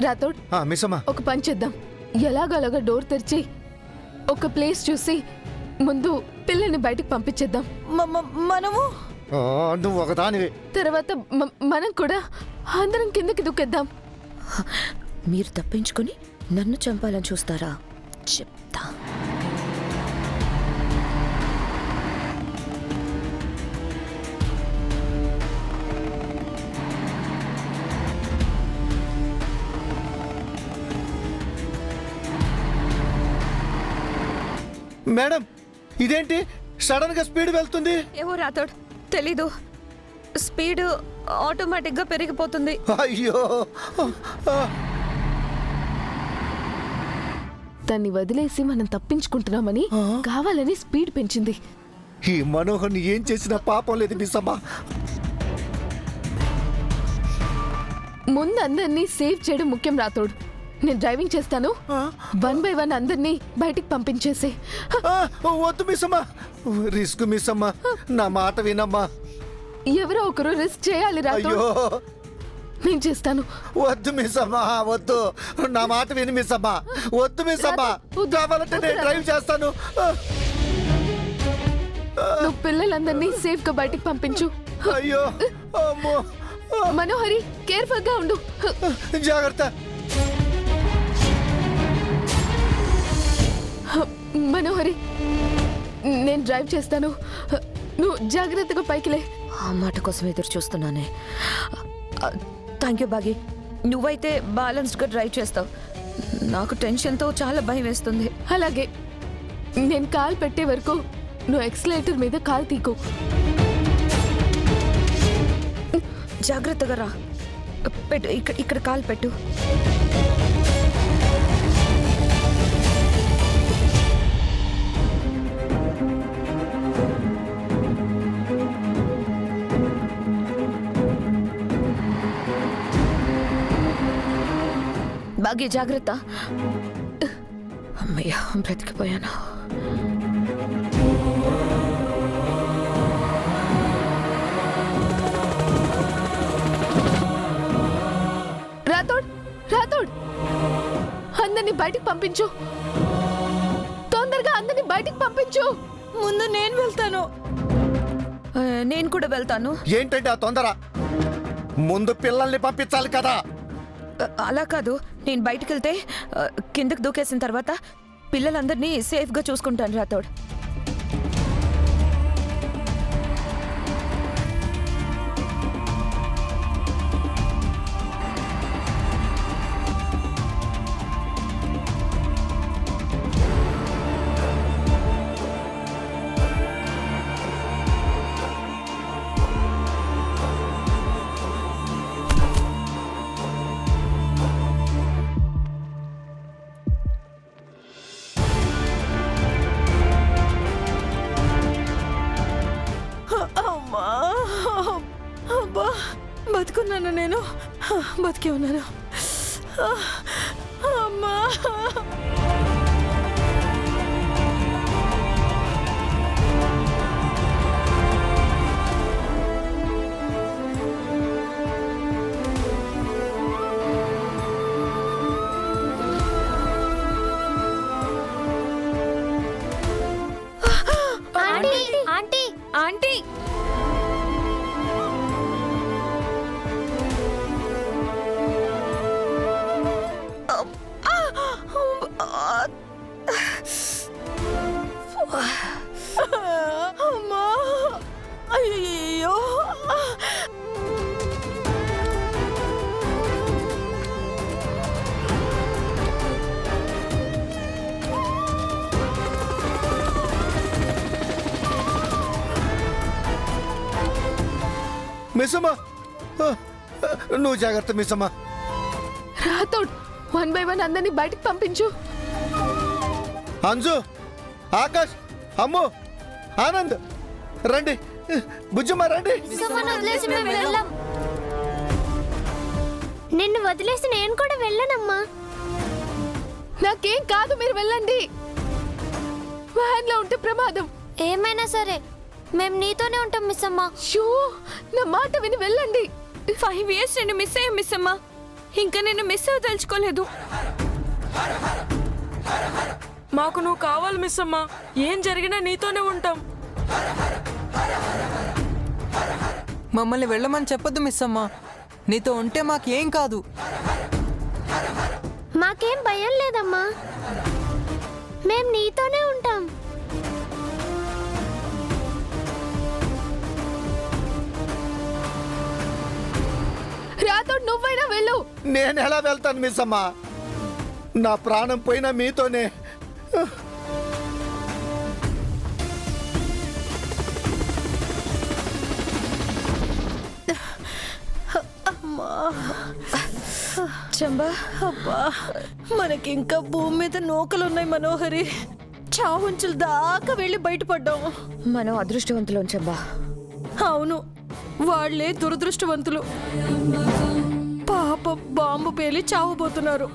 రాథోడ్ మిస్సమ్మా ఒక పని చేద్దాం. ఎలాగోలాగా డోర్ తెరిచి ఒక ప్లేస్ చూసి ముందు పిల్లల్ని బయటికి పంపించేద్దాం. మనము నువ్వు ఒకదానివి. తర్వాత మనం కూడా అందరం కిందకి దుక్కేద్దాం. మీరు తప్పించుకొని నన్ను చంపాలని చూస్తారా? చెప్తా. మేడం ఇదేంటి సడన్ గా స్పీడ్ వెళ్తుంది? ఏవో రాథోడ్ తెలీదు, స్పీడ్ ఆటోమేటిక్ గా పెరిగిపోతుంది. అయ్యో దాన్ని వదిలేసి మనం తప్పించుకుంటున్నామని కావాలని స్పీడ్ పెంచింది. ఈ మనోహర్ని ఏం చేసినా పాపం లేదు మిస్సమ్మా. ముందు అందరినీ సేవ్ చేయడం ముఖ్యం రాథోడ్. నేను డ్రైవింగ్ చేస్తాను. 1 by 1 అందరినీ బయటికి పంపించేసి. వద్దు మిస్సమ్మా, రిస్క్ మిస్సమ్మా, నా మాట వినమ్మా. ఎవరో ఒకరు రిస్క్ చేయాలి రాథోడ్. అయ్యో నేను చేస్తాను. వద్దు మిస్సమ్మా, వద్దు, నా మాట విని మిస్సమ్మా. వద్దు మిస్సమ్మా, కావాలంటే నేను డ్రైవ్ చేస్తాను. నువ్వు పిల్లలందరినీ సేఫ్ గా బయటికి పంపించు. అయ్యో అమ్మో. మనోహరి కేర్ఫుల్ గా ఉండు. జాగ్రత్త. మనోహరి నేను డ్రైవ్ చేస్తాను, నువ్వు జాగ్రత్తగా పైకిలే. ఆ మాట కోసం ఎదురు చూస్తున్నానే. థ్యాంక్ యూ బాగి, నువ్వైతే బ్యాలెన్స్డ్గా డ్రైవ్ చేస్తావు. నాకు టెన్షన్తో చాలా భయం వేస్తుంది. అలాగే నేను కాల్ పెట్టే వరకు నువ్వు ఎక్సలేటర్ మీద కాల్ తీకు. జాగ్రత్తగా రా. పెట్టు, ఇక్కడ కాల్ పెట్టు. బాగా జాగ్రత్త. అమ్మయ్యా, బ్రతికిపోయాను. రాథోడ్ రాథోడ్ అందరినీ బయటికి పంపించు. తొందరగా అందరినీ బయటికి పంపించు. ముందు నేను వెళ్తాను. నేను కూడా వెళ్తాను. ఏంటంటే ఆ తొందర? ముందు పిల్లల్ని పంపించాలి కదా. అలా కాదు, నేను బయటికి వెళ్తే కిందకి దూకేసిన తర్వాత పిల్లలందరినీ సేఫ్గా చూసుకుంటాను రాథోడ్. బతుకున్నాను, నేను బతికే ఉన్నాను. అమ్మా ఆంటీ, ఆంటీ. అమ్మా, అయ్యో. మిస్సమ్మా, నువ్వు జాగ్రత్త మిస్సమ్మా. రాథోడ్ 1 by 1 అందరినీ బయటికి పంపించు. అంజు, ఆకాష్, అమ్ము, ఆనంద్ రండి. బుజ్జమ్మ రండి. నిన్ను వదిలేసి నేను కూడా వెళ్ళనమ్మా. నాకేం కాదు, మీరు వెళ్ళండి. వ్యాన్ లో ఉంటే ప్రమాదం. ఏమైనా సరే మేము నీతోనే ఉంటాం మిస్ అమ్మా. షూ, నా మాట విని వెళ్ళండి. 5 years నేను మిస్ అయ్యాం మిస్ అమ్మా. ఇంకా నేను మిస్ అవ్వదలుచుకోలేదు. మాకు నువ్వు కావాలి మిస్ అమ్మా. ఏం జరిగినా నీతోనే ఉంటాం. మమ్మల్ని వెళ్ళమని చెప్పొద్దు మిస్ అమ్మా. నీతో ఉంటే మాకేం కాదు. మాకేం భయం లేదమ్మా, మేం నీతోనే ఉంటాం. రాథోడ్ నువ్వైనా వెళ్ళు. నేను ఎలా వెళ్తాను మిస్ అమ్మా? నా ప్రాణం పోయినా మీతోనే. చంబా, అబ్బా, మనకింకా భూమి మీద నూకలున్నాయి మనోహరి. చావుంచుల దాకా వెళ్ళి బయటపడ్డాం. మనం అదృష్టవంతులం చంబా. అవును, వాళ్లే దురదృష్టవంతులు. పాప బాంబు పేలి చావబోతున్నారు.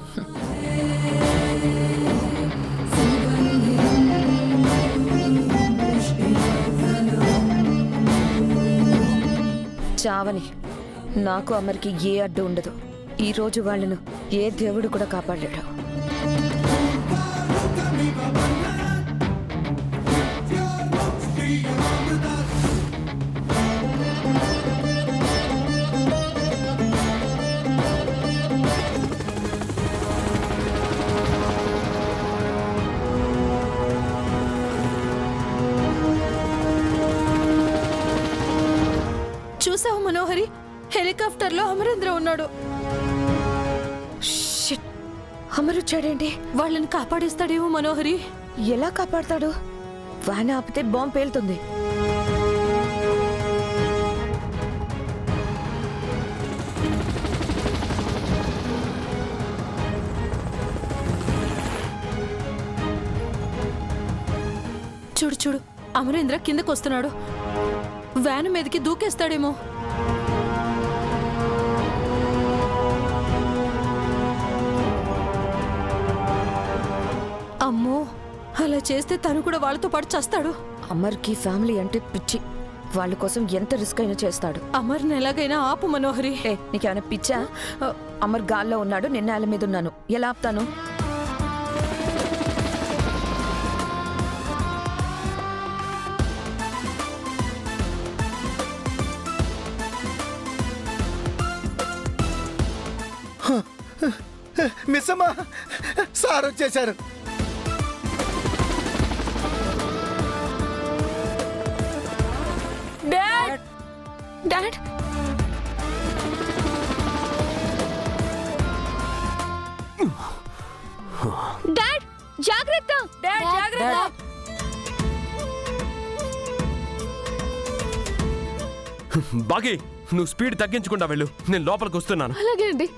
చావని నాకు అమర్కి ఏ అడ్డు ఉండదు. ఈ రోజు వాళ్ళను ఏ దేవుడు కూడా కాపాడాడు. చూసావు మనోహరి, హెలికాప్టర్ లో అమరేంద్ర ఉన్నాడు. షిట్! అమర్ వచ్చాడేంటి? వాళ్ళని కాపాడేస్తాడేమో మనోహరి. ఎలా కాపాడతాడు? వాన ఆపితే బాంబు పేలుతుంది. చూడు చూడు, అమరేంద్ర కిందకు వస్తున్నాడు. వ్యాన్ మీదకి దూకేస్తాడేమో. అమ్మో, అలా చేస్తే తను కూడా వాళ్ళతో పాటు చస్తాడు. అమర్కి ఫ్యామిలీ అంటే పిచ్చి. వాళ్ళ కోసం ఎంత రిస్క్ అయినా చేస్తాడు. అమర్ని ఎలాగైనా ఆపు మనోహరి. నీకేమైనా పిచ్చా? అమర్ గాల్లో ఉన్నాడు, నేను నేల మీద ఉన్నాను. ఎలా ఆపుతాను? మిస్ అమ్మా, సార్ వచ్చేశారు. డాడ్! డాడ్! డాడ్ జాగ్రత్త. డాడ్ జాగ్రత్త! బాగి, నువ్వు స్పీడ్ తగ్గించకుండా వెళ్ళు. నేను లోపలికి వస్తున్నాను. అలాగే అండి.